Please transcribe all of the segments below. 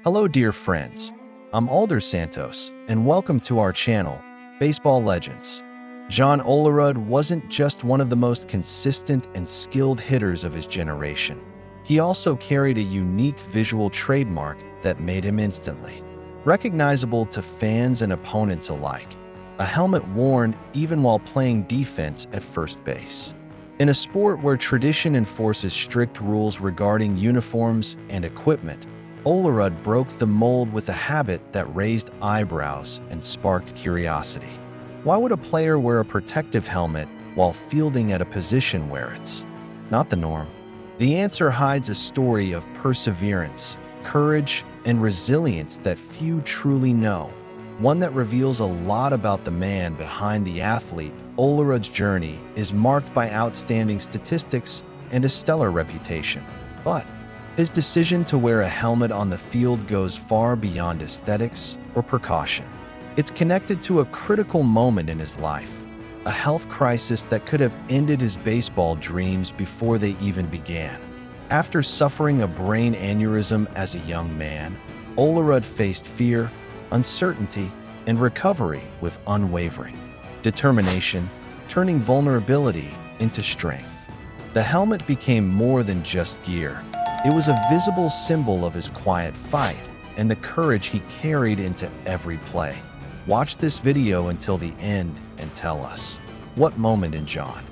Hello, dear friends. I'm Alder Santos, and welcome to our channel, Baseball Legends. John Olerud wasn't just one of the most consistent and skilled hitters of his generation. He also carried a unique visual trademark that made him instantly recognizable to fans and opponents alike, a helmet worn even while playing defense at first base. In a sport where tradition enforces strict rules regarding uniforms and equipment, Olerud broke the mold with a habit that raised eyebrows and sparked curiosity. Why would a player wear a protective helmet while fielding at a position where it's not the norm? The answer hides a story of perseverance, courage, and resilience that few truly know, one that reveals a lot about the man behind the athlete. Olerud's journey is marked by outstanding statistics and a stellar reputation, but his decision to wear a helmet on the field goes far beyond aesthetics or precaution. It's connected to a critical moment in his life, a health crisis that could have ended his baseball dreams before they even began. After suffering a brain aneurysm as a young man, Olerud faced fear, uncertainty, and recovery with unwavering determination, turning vulnerability into strength. The helmet became more than just gear. It was a visible symbol of his quiet fight and the courage he carried into every play. Watch this video until the end and tell us, what moment in John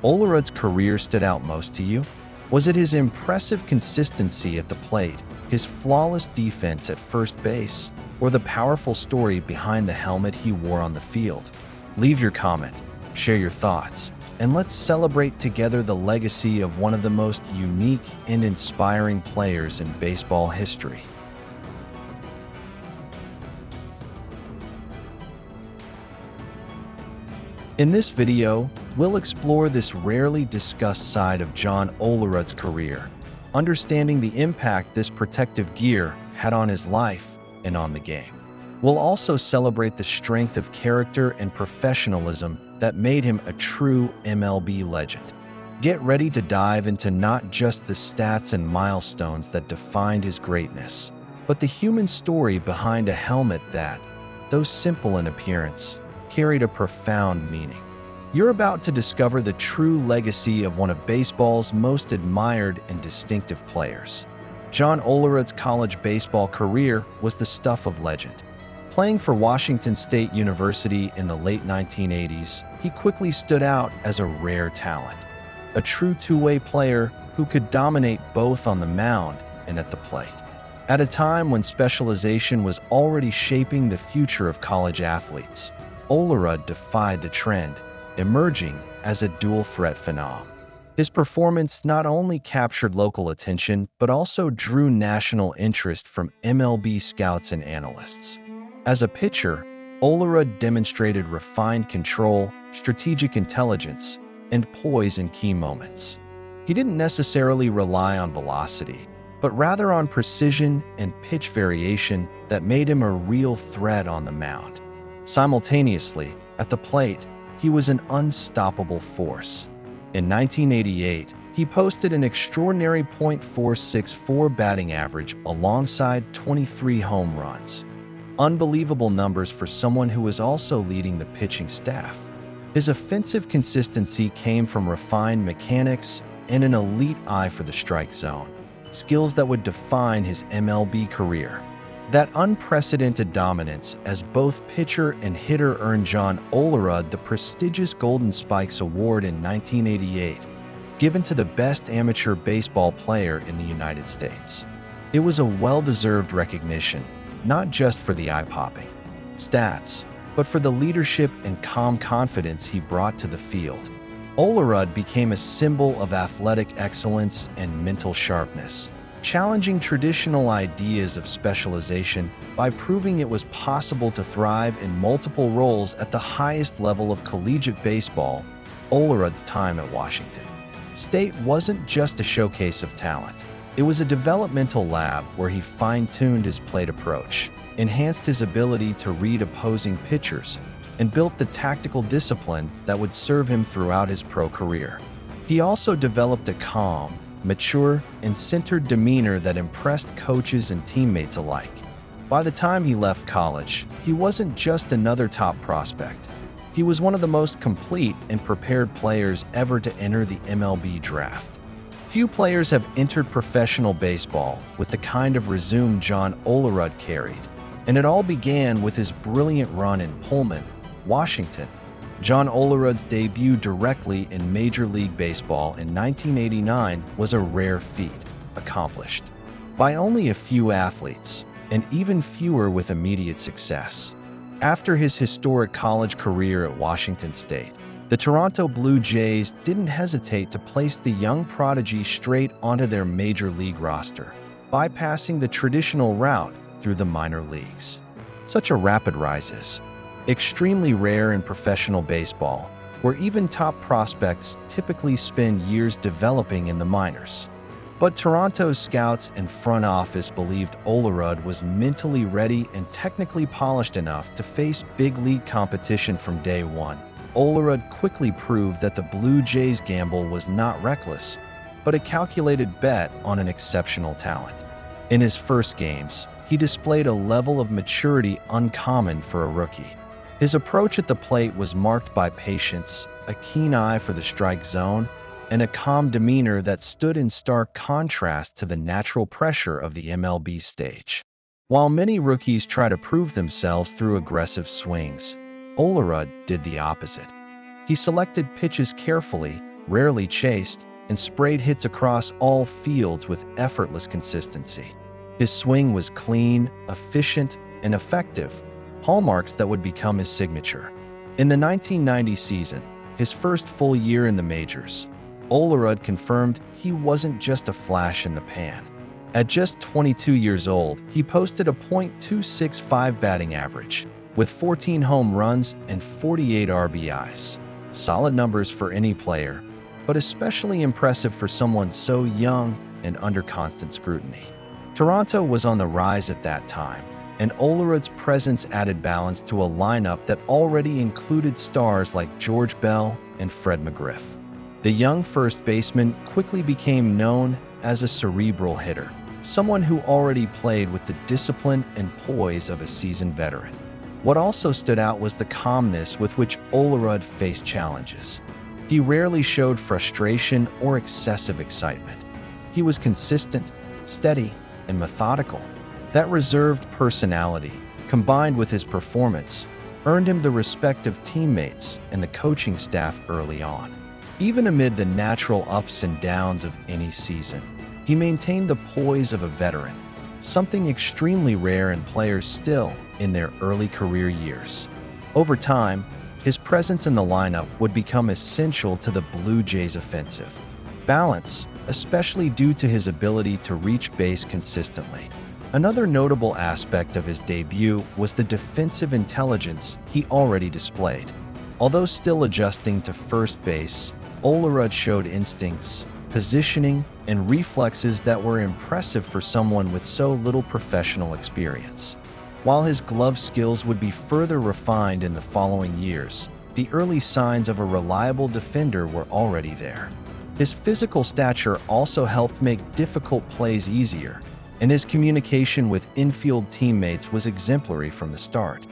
Olerud's career stood out most to you? Was it his impressive consistency at the plate, his flawless defense at first base, or the powerful story behind the helmet he wore on the field? Leave your comment, share your thoughts, and let's celebrate together the legacy of one of the most unique and inspiring players in baseball history. In this video, we'll explore this rarely discussed side of John Olerud's career, understanding the impact this protective gear had on his life and on the game. We'll also celebrate the strength of character and professionalism that made him a true MLB legend. Get ready to dive into not just the stats and milestones that defined his greatness, but the human story behind a helmet that, though simple in appearance, carried a profound meaning. You're about to discover the true legacy of one of baseball's most admired and distinctive players. John Olerud's college baseball career was the stuff of legend. Playing for Washington State University in the late 1980s, he quickly stood out as a rare talent, a true two-way player who could dominate both on the mound and at the plate. At a time when specialization was already shaping the future of college athletes, Olerud defied the trend, emerging as a dual-threat phenom. His performance not only captured local attention, but also drew national interest from MLB scouts and analysts. As a pitcher, Olerud demonstrated refined control, strategic intelligence, and poise in key moments. He didn't necessarily rely on velocity, but rather on precision and pitch variation that made him a real threat on the mound. Simultaneously, at the plate, he was an unstoppable force. In 1988, he posted an extraordinary .464 batting average alongside 23 home runs. Unbelievable numbers for someone who was also leading the pitching staff. His offensive consistency came from refined mechanics and an elite eye for the strike zone, skills that would define his MLB career. That unprecedented dominance as both pitcher and hitter earned John Olerud the prestigious Golden Spikes Award in 1988, given to the best amateur baseball player in the United States. It was a well-deserved recognition, not just for the eye-popping stats, but for the leadership and calm confidence he brought to the field. Olerud became a symbol of athletic excellence and mental sharpness, challenging traditional ideas of specialization by proving it was possible to thrive in multiple roles at the highest level of collegiate baseball. Olerud's time at Washington State wasn't just a showcase of talent. It was a developmental lab where he fine-tuned his plate approach, enhanced his ability to read opposing pitchers, and built the tactical discipline that would serve him throughout his pro career. He also developed a calm, mature, and centered demeanor that impressed coaches and teammates alike. By the time he left college, he wasn't just another top prospect. He was one of the most complete and prepared players ever to enter the MLB draft. Few players have entered professional baseball with the kind of resume John Olerud carried, and it all began with his brilliant run in Pullman, Washington. John Olerud's debut directly in Major League Baseball in 1989 was a rare feat, accomplished by only a few athletes, and even fewer with immediate success. After his historic college career at Washington State, the Toronto Blue Jays didn't hesitate to place the young prodigy straight onto their major league roster, bypassing the traditional route through the minor leagues. Such a rapid rise is extremely rare in professional baseball, where even top prospects typically spend years developing in the minors. But Toronto's scouts and front office believed Olerud was mentally ready and technically polished enough to face big league competition from day one. Olerud quickly proved that the Blue Jays' gamble was not reckless, but a calculated bet on an exceptional talent. In his first games, he displayed a level of maturity uncommon for a rookie. His approach at the plate was marked by patience, a keen eye for the strike zone, and a calm demeanor that stood in stark contrast to the natural pressure of the MLB stage. While many rookies try to prove themselves through aggressive swings, Olerud did the opposite. He selected pitches carefully, rarely chased, and sprayed hits across all fields with effortless consistency. His swing was clean, efficient, and effective, hallmarks that would become his signature. In the 1990 season, his first full year in the majors, Olerud confirmed he wasn't just a flash in the pan. At just 22 years old, he posted a .265 batting average, with 14 home runs and 48 RBIs. Solid numbers for any player, but especially impressive for someone so young and under constant scrutiny. Toronto was on the rise at that time, and Olerud's presence added balance to a lineup that already included stars like George Bell and Fred McGriff. The young first baseman quickly became known as a cerebral hitter, someone who already played with the discipline and poise of a seasoned veteran. What also stood out was the calmness with which Olerud faced challenges. He rarely showed frustration or excessive excitement. He was consistent, steady, and methodical. That reserved personality, combined with his performance, earned him the respect of teammates and the coaching staff early on. Even amid the natural ups and downs of any season, he maintained the poise of a veteran, something extremely rare in players still in their early career years. Over time, his presence in the lineup would become essential to the Blue Jays' offensive. Balance, especially due to his ability to reach base consistently. Another notable aspect of his debut was the defensive intelligence he already displayed. Although still adjusting to first base, Olerud showed instincts, positioning, and reflexes that were impressive for someone with so little professional experience. While his glove skills would be further refined in the following years, the early signs of a reliable defender were already there. His physical stature also helped make difficult plays easier, and his communication with infield teammates was exemplary from the start.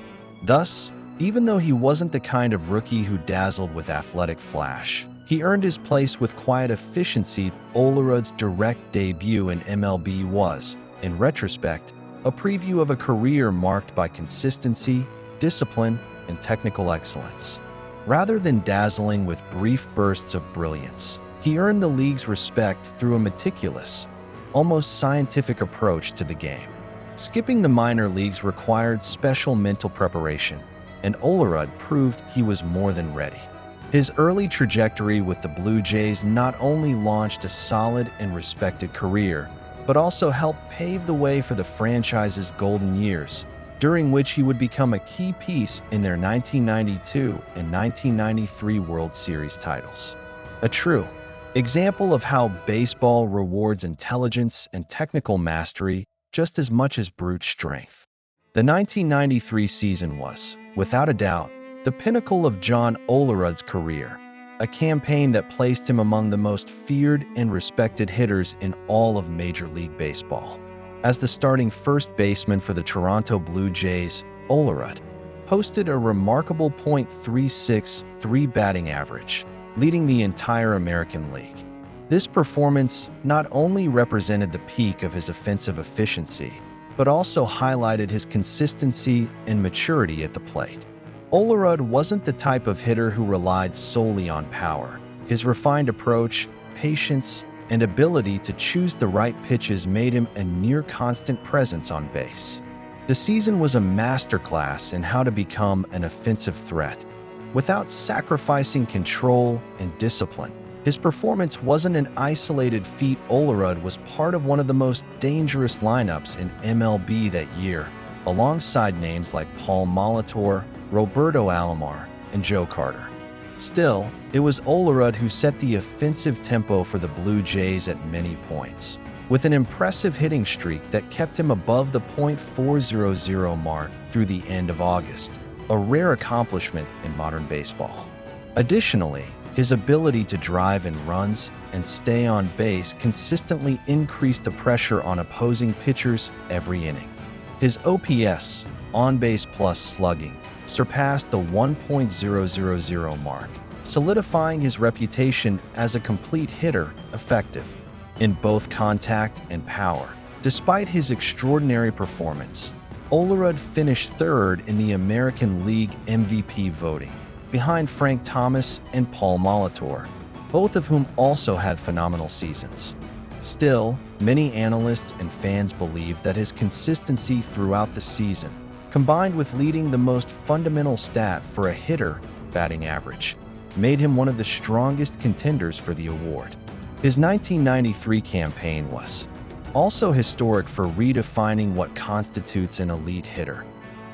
Thus, even though he wasn't the kind of rookie who dazzled with athletic flash, he earned his place with quiet efficiency. Olerud's direct debut in MLB was, in retrospect, a preview of a career marked by consistency, discipline, and technical excellence. Rather than dazzling with brief bursts of brilliance, he earned the league's respect through a meticulous, almost scientific approach to the game. Skipping the minor leagues required special mental preparation, and Olerud proved he was more than ready. His early trajectory with the Blue Jays not only launched a solid and respected career, but also helped pave the way for the franchise's golden years, during which he would become a key piece in their 1992 and 1993 World Series titles. A true example of how baseball rewards intelligence and technical mastery just as much as brute strength. The 1993 season was, without a doubt, the pinnacle of John Olerud's career, a campaign that placed him among the most feared and respected hitters in all of Major League Baseball. As the starting first baseman for the Toronto Blue Jays, Olerud posted a remarkable .363 batting average, leading the entire American League. This performance not only represented the peak of his offensive efficiency, but also highlighted his consistency and maturity at the plate. Olerud wasn't the type of hitter who relied solely on power. His refined approach, patience, and ability to choose the right pitches made him a near-constant presence on base. The season was a masterclass in how to become an offensive threat, without sacrificing control and discipline. His performance wasn't an isolated feat. Olerud was part of one of the most dangerous lineups in MLB that year, alongside names like Paul Molitor, Roberto Alomar, and Joe Carter. Still, it was Olerud who set the offensive tempo for the Blue Jays at many points, with an impressive hitting streak that kept him above the .400 mark through the end of August, a rare accomplishment in modern baseball. Additionally, his ability to drive in runs and stay on base consistently increased the pressure on opposing pitchers every inning. His OPS, on-base plus slugging, surpassed the 1.000 mark, solidifying his reputation as a complete hitter, effective in both contact and power. Despite his extraordinary performance, Olerud finished third in the American League MVP voting, behind Frank Thomas and Paul Molitor, both of whom also had phenomenal seasons. Still, many analysts and fans believe that his consistency throughout the season, combined with leading the most fundamental stat for a hitter, batting average, made him one of the strongest contenders for the award. His 1993 campaign was also historic for redefining what constitutes an elite hitter.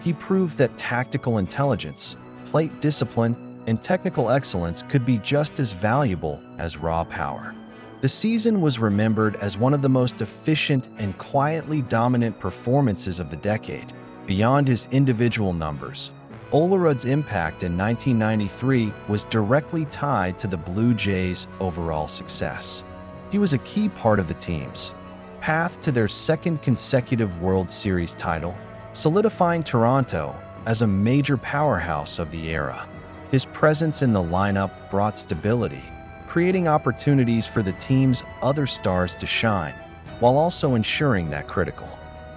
He proved that tactical intelligence, plate discipline, and technical excellence could be just as valuable as raw power. The season was remembered as one of the most efficient and quietly dominant performances of the decade. Beyond his individual numbers, Olerud's impact in 1993 was directly tied to the Blue Jays' overall success. He was a key part of the team's path to their second consecutive World Series title, solidifying Toronto as a major powerhouse of the era. His presence in the lineup brought stability, creating opportunities for the team's other stars to shine, while also ensuring that critical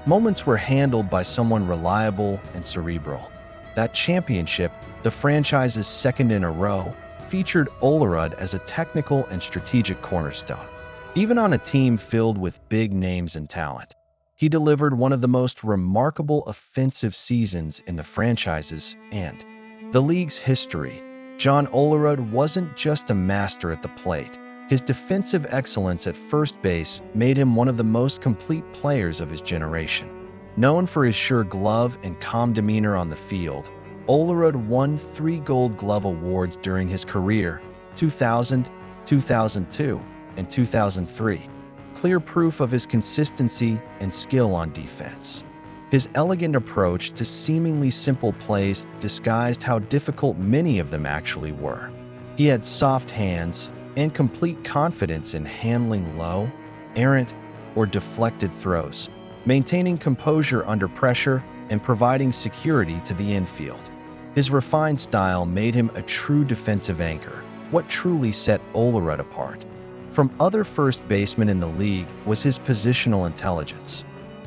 moments were handled by someone reliable and cerebral. That championship, the franchise's second in a row, featured Olerud as a technical and strategic cornerstone. Even on a team filled with big names and talent, he delivered one of the most remarkable offensive seasons in the franchise's and the league's history. John Olerud wasn't just a master at the plate. His defensive excellence at first base made him one of the most complete players of his generation. Known for his sure glove and calm demeanor on the field, Olerud won 3 Gold Glove awards during his career: 2000, 2002, and 2003. Clear proof of his consistency and skill on defense. His elegant approach to seemingly simple plays disguised how difficult many of them actually were. He had soft hands and complete confidence in handling low, errant, or deflected throws, maintaining composure under pressure and providing security to the infield. His refined style made him a true defensive anchor, what truly set Olerud apart from other first basemen in the league was his positional intelligence.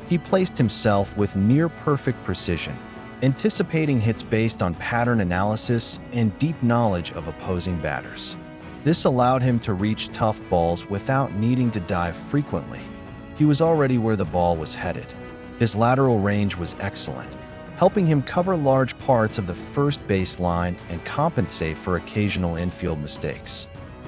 He placed himself with near-perfect precision, anticipating hits based on pattern analysis and deep knowledge of opposing batters. This allowed him to reach tough balls without needing to dive frequently. He was already where the ball was headed. His lateral range was excellent, helping him cover large parts of the first base line and compensate for occasional infield mistakes.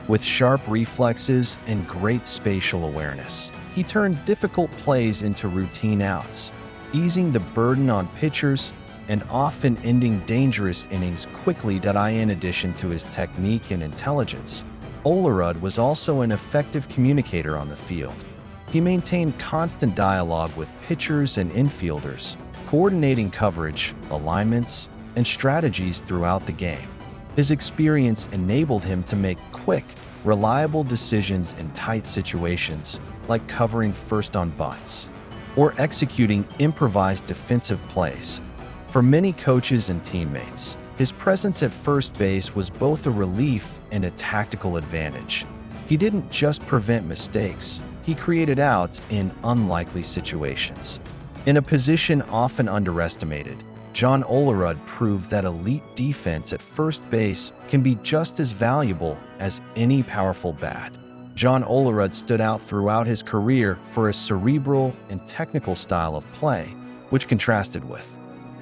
With sharp reflexes and great spatial awareness, he turned difficult plays into routine outs, easing the burden on pitchers and often ending dangerous innings quickly. In addition to his technique and intelligence, Olerud was also an effective communicator on the field. He maintained constant dialogue with pitchers and infielders, coordinating coverage, alignments, and strategies throughout the game. His experience enabled him to make quick, reliable decisions in tight situations, like covering first on bunts or executing improvised defensive plays. For many coaches and teammates, his presence at first base was both a relief and a tactical advantage. He didn't just prevent mistakes, he created outs in unlikely situations. In a position often underestimated, John Olerud proved that elite defense at first base can be just as valuable as any powerful bat. John Olerud stood out throughout his career for a cerebral and technical style of play, which contrasted with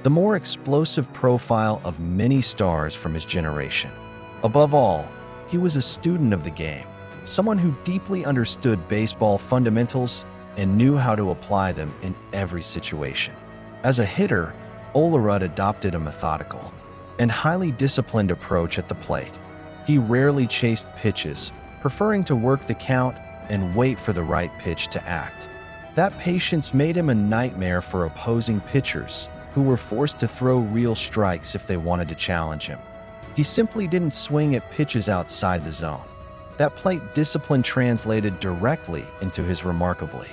the more explosive profile of many stars from his generation. Above all, he was a student of the game, someone who deeply understood baseball fundamentals and knew how to apply them in every situation. As a hitter, Olerud adopted a methodical and highly disciplined approach at the plate. He rarely chased pitches, preferring to work the count and wait for the right pitch to act. That patience made him a nightmare for opposing pitchers, who were forced to throw real strikes if they wanted to challenge him. He simply didn't swing at pitches outside the zone. That plate discipline translated directly into his remarkably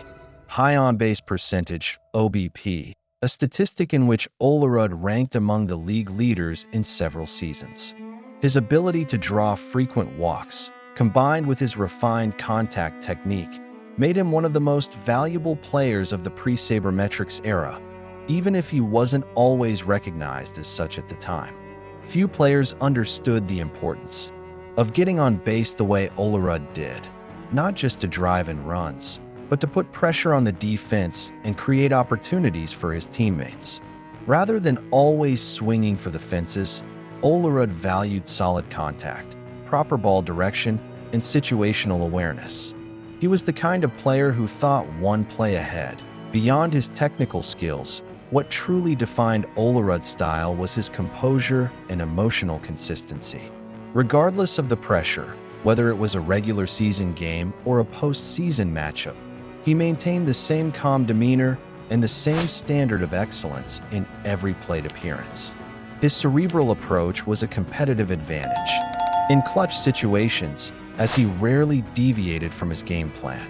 high on-base percentage, OBP, a statistic in which Olerud ranked among the league leaders in several seasons. His ability to draw frequent walks, combined with his refined contact technique, made him one of the most valuable players of the pre-sabermetrics era, even if he wasn't always recognized as such at the time. Few players understood the importance of getting on base the way Olerud did, not just to drive in runs, but to put pressure on the defense and create opportunities for his teammates. Rather than always swinging for the fences, Olerud valued solid contact, proper ball direction, and situational awareness. He was the kind of player who thought one play ahead. Beyond his technical skills, what truly defined Olerud's style was his composure and emotional consistency. Regardless of the pressure, whether it was a regular season game or a postseason matchup, he maintained the same calm demeanor and the same standard of excellence in every plate appearance. His cerebral approach was a competitive advantage in clutch situations, as he rarely deviated from his game plan.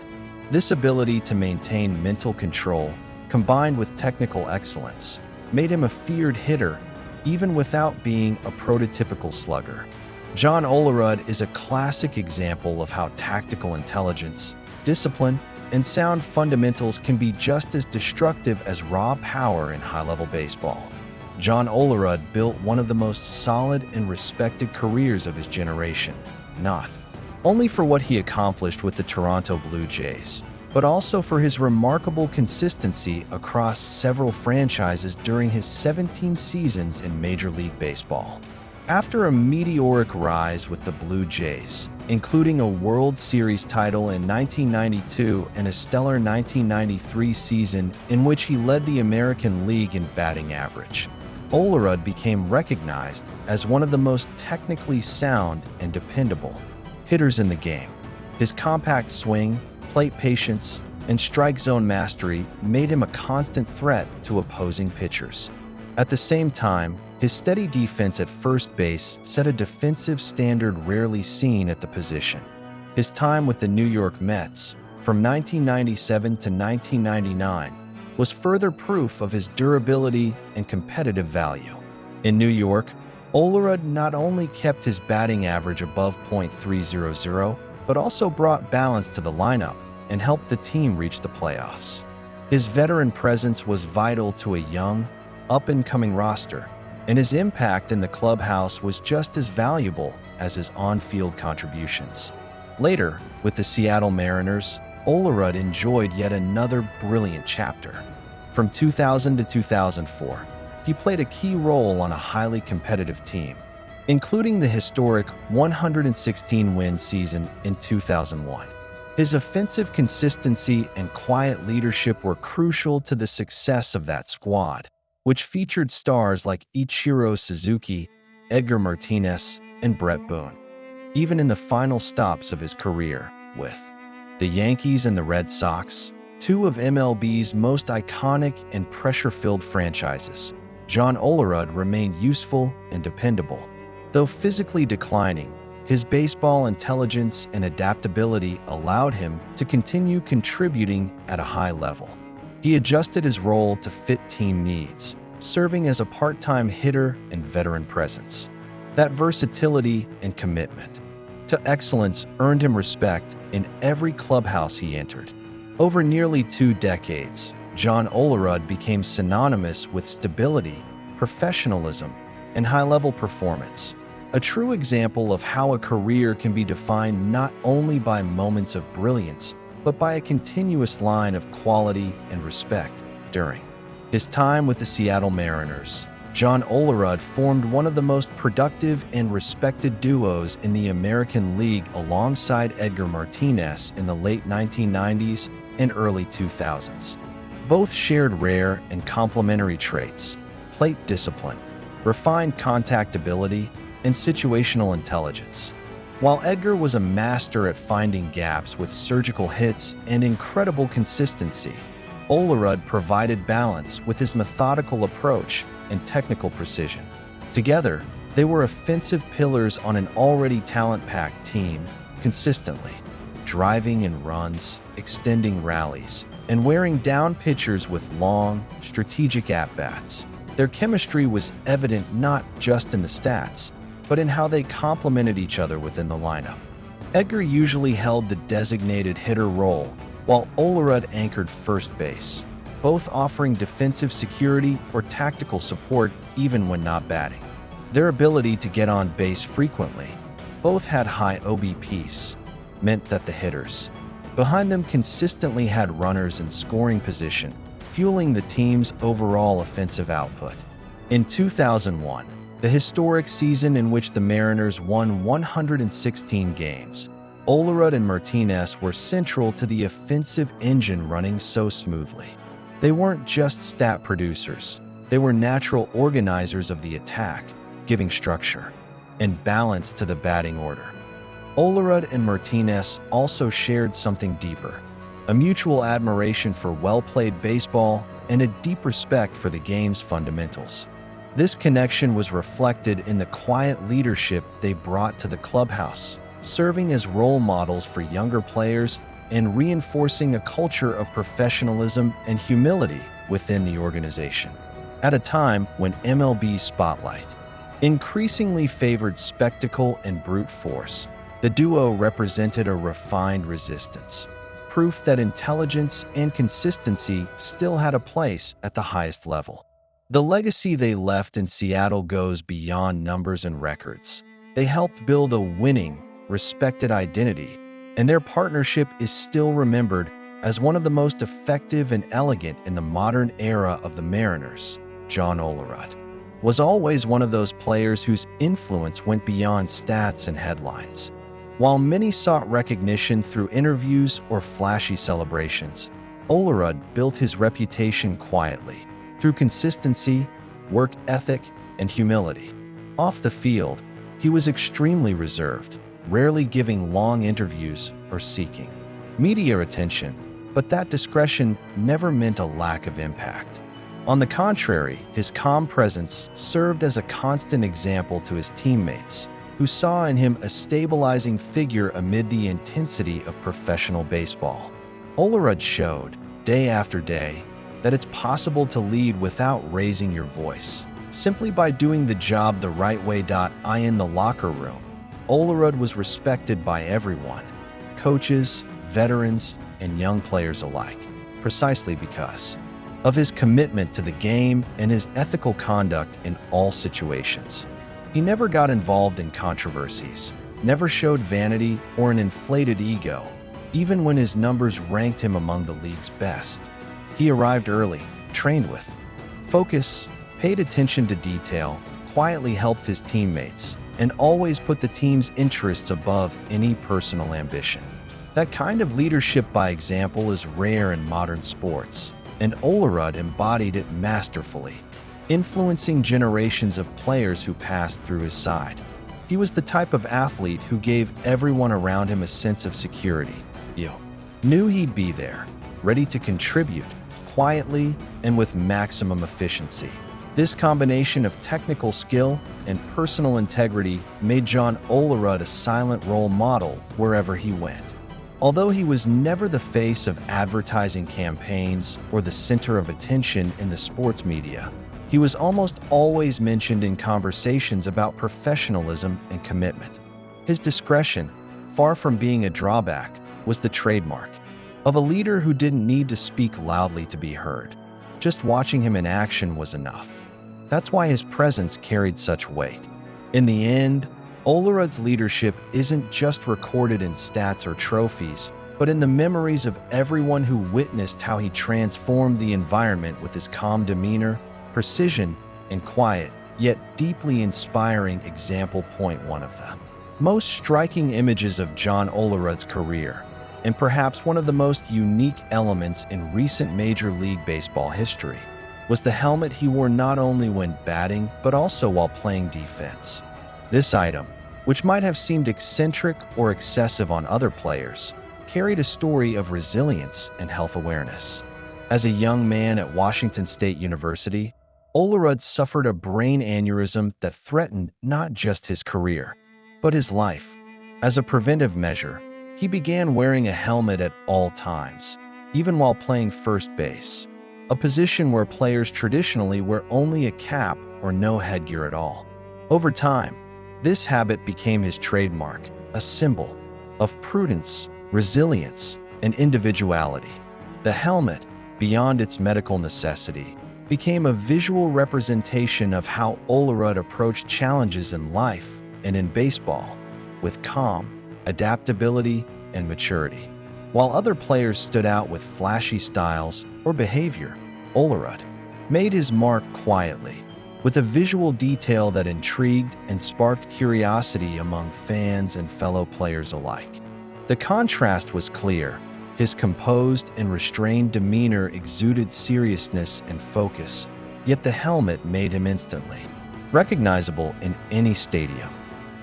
This ability to maintain mental control, combined with technical excellence, made him a feared hitter even without being a prototypical slugger. John Olerud is a classic example of how tactical intelligence, discipline, and sound fundamentals can be just as destructive as raw power in high-level baseball. John Olerud built one of the most solid and respected careers of his generation, not only for what he accomplished with the Toronto Blue Jays, but also for his remarkable consistency across several franchises during his 17 seasons in Major League Baseball. After a meteoric rise with the Blue Jays, including a World Series title in 1992 and a stellar 1993 season in which he led the American League in batting average, Olerud became recognized as one of the most technically sound and dependable hitters in the game. His compact swing, plate patience, and strike zone mastery made him a constant threat to opposing pitchers. At the same time, his steady defense at first base set a defensive standard rarely seen at the position. His time with the New York Mets, from 1997 to 1999, was further proof of his durability and competitive value. In New York, Olerud not only kept his batting average above .300, but also brought balance to the lineup and helped the team reach the playoffs. His veteran presence was vital to a young, up-and-coming roster, and his impact in the clubhouse was just as valuable as his on-field contributions. Later, with the Seattle Mariners, Olerud enjoyed yet another brilliant chapter. From 2000 to 2004, he played a key role on a highly competitive team, including the historic 116-win season in 2001. His offensive consistency and quiet leadership were crucial to the success of that squad, which featured stars like Ichiro Suzuki, Edgar Martinez, and Brett Boone. Even in the final stops of his career with the Yankees and the Red Sox, two of MLB's most iconic and pressure-filled franchises, John Olerud remained useful and dependable. Though physically declining, his baseball intelligence and adaptability allowed him to continue contributing at a high level. He adjusted his role to fit team needs, serving as a part-time hitter and veteran presence. That versatility and commitment to excellence earned him respect in every clubhouse he entered. Over nearly 2 decades, John Olerud became synonymous with stability, professionalism, and high-level performance. A true example of how a career can be defined not only by moments of brilliance, but by a continuous line of quality and respect. During his time with the Seattle Mariners, John Olerud formed one of the most productive and respected duos in the American League alongside Edgar Martinez in the late 1990s and early 2000s. Both shared rare and complementary traits: plate discipline, refined contact ability, and situational intelligence. While Edgar was a master at finding gaps with surgical hits and incredible consistency, Olerud provided balance with his methodical approach and technical precision. Together, they were offensive pillars on an already talent-packed team, consistently driving in runs, extending rallies, and wearing down pitchers with long, strategic at-bats. Their chemistry was evident not just in the stats, but in how they complemented each other within the lineup. Edgar usually held the designated hitter role, while Olerud anchored first base, both offering defensive security or tactical support even when not batting. Their ability to get on base frequently, both had high OBPs, meant that the hitters behind them consistently had runners in scoring position, fueling the team's overall offensive output. In 2001, the historic season in which the Mariners won 116 games, Olerud and Martinez were central to the offensive engine running so smoothly. They weren't just stat producers, they were natural organizers of the attack, giving structure and balance to the batting order. Olerud and Martinez also shared something deeper: a mutual admiration for well-played baseball and a deep respect for the game's fundamentals. This connection was reflected in the quiet leadership they brought to the clubhouse, serving as role models for younger players and reinforcing a culture of professionalism and humility within the organization. At a time when MLB's spotlight increasingly favored spectacle and brute force, the duo represented a refined resistance, proof that intelligence and consistency still had a place at the highest level. The legacy they left in Seattle goes beyond numbers and records. They helped build a winning, respected identity, and their partnership is still remembered as one of the most effective and elegant in the modern era of the Mariners. John Olerud was always one of those players whose influence went beyond stats and headlines. While many sought recognition through interviews or flashy celebrations, Olerud built his reputation quietly, through consistency, work ethic, and humility. Off the field, he was extremely reserved, rarely giving long interviews or seeking media attention, but that discretion never meant a lack of impact. On the contrary, his calm presence served as a constant example to his teammates, who saw in him a stabilizing figure amid the intensity of professional baseball. Olerud showed, day after day, that it's possible to lead without raising your voice, simply by doing the job the right way. In the locker room, Olerud was respected by everyone, coaches, veterans, and young players alike, precisely because of his commitment to the game and his ethical conduct in all situations. He never got involved in controversies, never showed vanity or an inflated ego, even when his numbers ranked him among the league's best. He arrived early, trained with focus, paid attention to detail, quietly helped his teammates, and always put the team's interests above any personal ambition. That kind of leadership by example is rare in modern sports, and Olerud embodied it masterfully, influencing generations of players who passed through his side. He was the type of athlete who gave everyone around him a sense of security. You knew he'd be there, ready to contribute, quietly and with maximum efficiency. This combination of technical skill and personal integrity made John Olerud a silent role model wherever he went. Although he was never the face of advertising campaigns or the center of attention in the sports media, he was almost always mentioned in conversations about professionalism and commitment. His discretion, far from being a drawback, was the trademark of a leader who didn't need to speak loudly to be heard. Just watching him in action was enough. That's why his presence carried such weight. In the end, Olerud's leadership isn't just recorded in stats or trophies, but in the memories of everyone who witnessed how he transformed the environment with his calm demeanor, precision, and quiet, yet deeply inspiring example. One of the most striking images of John Olerud's career, and perhaps one of the most unique elements in recent Major League Baseball history, was the helmet he wore not only when batting, but also while playing defense. This item, which might have seemed eccentric or excessive on other players, carried a story of resilience and health awareness. As a young man at Washington State University, Olerud suffered a brain aneurysm that threatened not just his career, but his life. As a preventive measure, he began wearing a helmet at all times, even while playing first base, a position where players traditionally wear only a cap or no headgear at all. Over time, this habit became his trademark, a symbol of prudence, resilience, and individuality. The helmet, beyond its medical necessity, became a visual representation of how Olerud approached challenges in life and in baseball, with calm, adaptability, and maturity. While other players stood out with flashy styles or behavior, Olerud made his mark quietly, with a visual detail that intrigued and sparked curiosity among fans and fellow players alike. The contrast was clear. His composed and restrained demeanor exuded seriousness and focus, yet the helmet made him instantly recognizable in any stadium.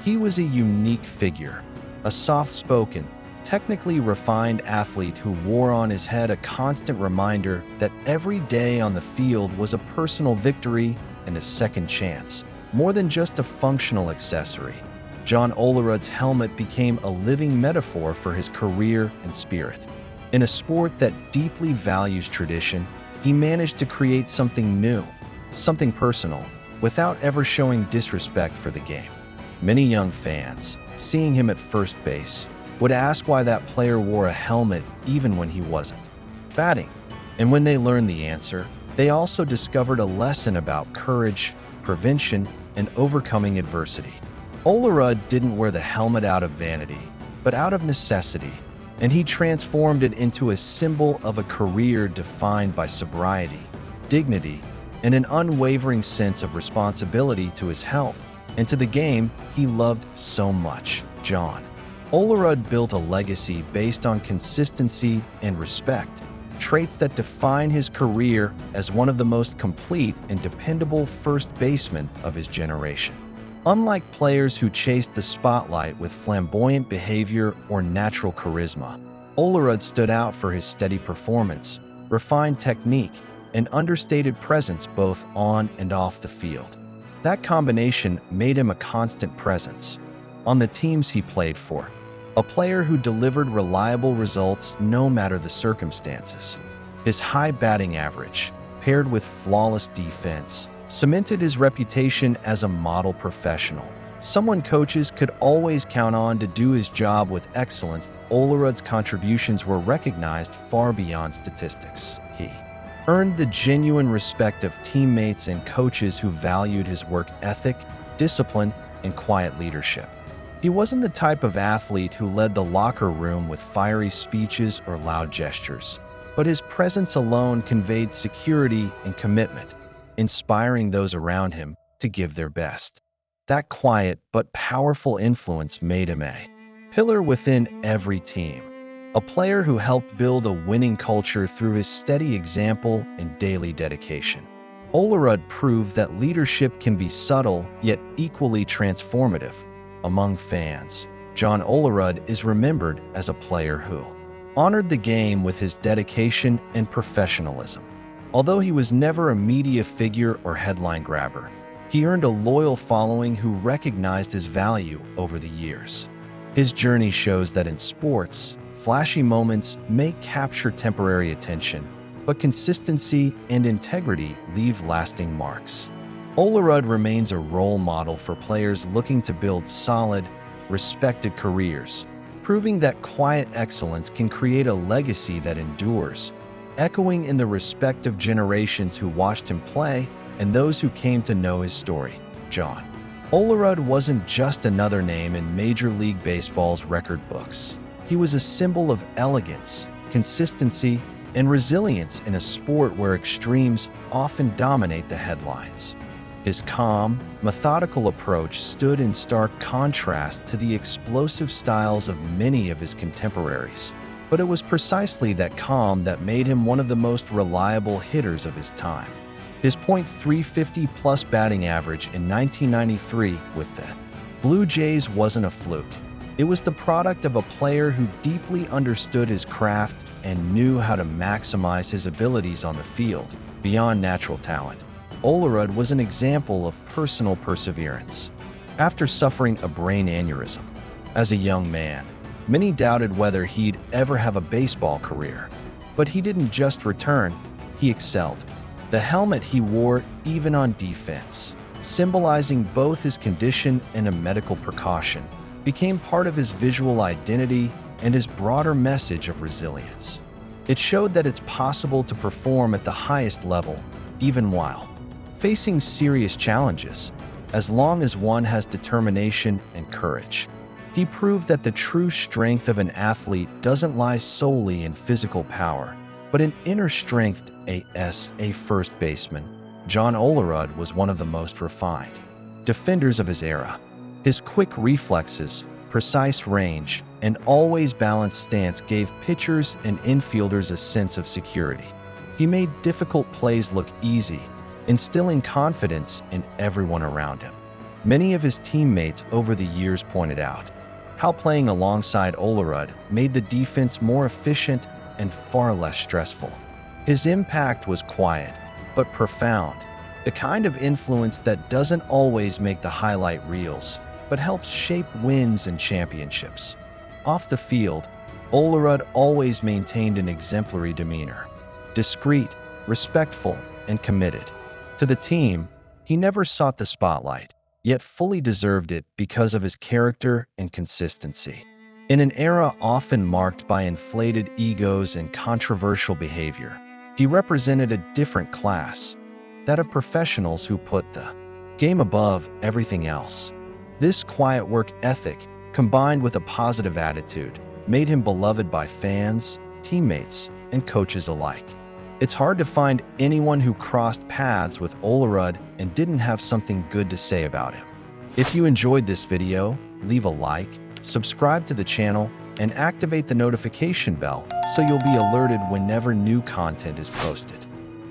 He was a unique figure, a soft-spoken, technically refined athlete who wore on his head a constant reminder that every day on the field was a personal victory and a second chance, more than just a functional accessory. John Olerud's helmet became a living metaphor for his career and spirit. In a sport that deeply values tradition, he managed to create something new, something personal, without ever showing disrespect for the game. Many young fans, seeing him at first base, would ask why that player wore a helmet even when he wasn't batting. And when they learned the answer, they also discovered a lesson about courage, prevention, and overcoming adversity. Olerud didn't wear the helmet out of vanity, but out of necessity, and he transformed it into a symbol of a career defined by sobriety, dignity, and an unwavering sense of responsibility to his health and to the game he loved so much. John Olerud built a legacy based on consistency and respect, traits that define his career as one of the most complete and dependable first basemen of his generation. Unlike players who chased the spotlight with flamboyant behavior or natural charisma, Olerud stood out for his steady performance, refined technique, and understated presence both on and off the field. That combination made him a constant presence on the teams he played for, a player who delivered reliable results no matter the circumstances. His high batting average, paired with flawless defense, cemented his reputation as a model professional, someone coaches could always count on to do his job with excellence. Olerud's contributions were recognized far beyond statistics. He earned the genuine respect of teammates and coaches who valued his work ethic, discipline, and quiet leadership. He wasn't the type of athlete who led the locker room with fiery speeches or loud gestures, but his presence alone conveyed security and commitment, inspiring those around him to give their best. That quiet but powerful influence made him a pillar within every team, a player who helped build a winning culture through his steady example and daily dedication. Olerud proved that leadership can be subtle yet equally transformative. Among fans, John Olerud is remembered as a player who honored the game with his dedication and professionalism. Although he was never a media figure or headline grabber, he earned a loyal following who recognized his value over the years. His journey shows that in sports, flashy moments may capture temporary attention, but consistency and integrity leave lasting marks. Olerud remains a role model for players looking to build solid, respected careers, proving that quiet excellence can create a legacy that endures, echoing in the respective generations who watched him play and those who came to know his story. John Olerud wasn't just another name in Major League Baseball's record books. He was a symbol of elegance, consistency, and resilience in a sport where extremes often dominate the headlines. His calm, methodical approach stood in stark contrast to the explosive styles of many of his contemporaries. But it was precisely that calm that made him one of the most reliable hitters of his time. His .350-plus batting average in 1993 with the Blue Jays wasn't a fluke. It was the product of a player who deeply understood his craft and knew how to maximize his abilities on the field, beyond natural talent. Olerud was an example of personal perseverance. After suffering a brain aneurysm as a young man, many doubted whether he'd ever have a baseball career. But he didn't just return, he excelled. The helmet he wore even on defense, symbolizing both his condition and a medical precaution, became part of his visual identity and his broader message of resilience. It showed that it's possible to perform at the highest level, even while facing serious challenges, as long as one has determination and courage. He proved that the true strength of an athlete doesn't lie solely in physical power, but in inner strength. As a first baseman, John Olerud was one of the most refined defenders of his era. His quick reflexes, precise range, and always balanced stance gave pitchers and infielders a sense of security. He made difficult plays look easy, instilling confidence in everyone around him. Many of his teammates over the years pointed out how playing alongside Olerud made the defense more efficient and far less stressful. His impact was quiet, but profound, the kind of influence that doesn't always make the highlight reels, but helps shape wins and championships. Off the field, Olerud always maintained an exemplary demeanor, discreet, respectful, and committed. To the team, he never sought the spotlight, yet fully deserved it because of his character and consistency. In an era often marked by inflated egos and controversial behavior, he represented a different class, that of professionals who put the game above everything else. This quiet work ethic, combined with a positive attitude, made him beloved by fans, teammates, and coaches alike. It's hard to find anyone who crossed paths with Olerud and didn't have something good to say about him. If you enjoyed this video, leave a like, subscribe to the channel, and activate the notification bell so you'll be alerted whenever new content is posted.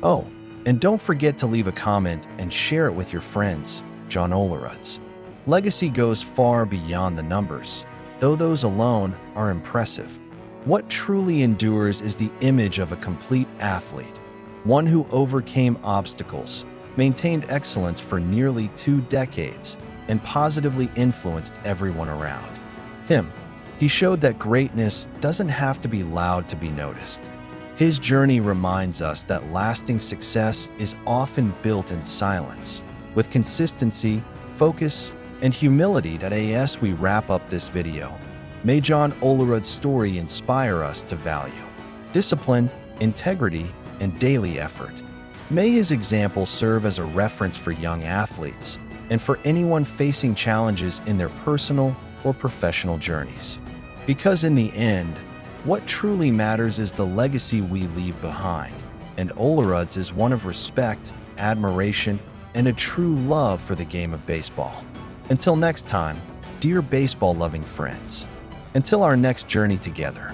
Oh, and don't forget to leave a comment and share it with your friends. John Olerud's legacy goes far beyond the numbers, though those alone are impressive. What truly endures is the image of a complete athlete, one who overcame obstacles, maintained excellence for nearly 2 decades, and positively influenced everyone around him. He showed that greatness doesn't have to be loud to be noticed. His journey reminds us that lasting success is often built in silence. With consistency, focus, and humility, as we wrap up this video, may John Olerud's story inspire us to value discipline, integrity, and daily effort. May his example serve as a reference for young athletes and for anyone facing challenges in their personal or professional journeys. Because in the end, what truly matters is the legacy we leave behind, and Olerud's is one of respect, admiration, and a true love for the game of baseball. Until next time, dear baseball-loving friends, until our next journey together.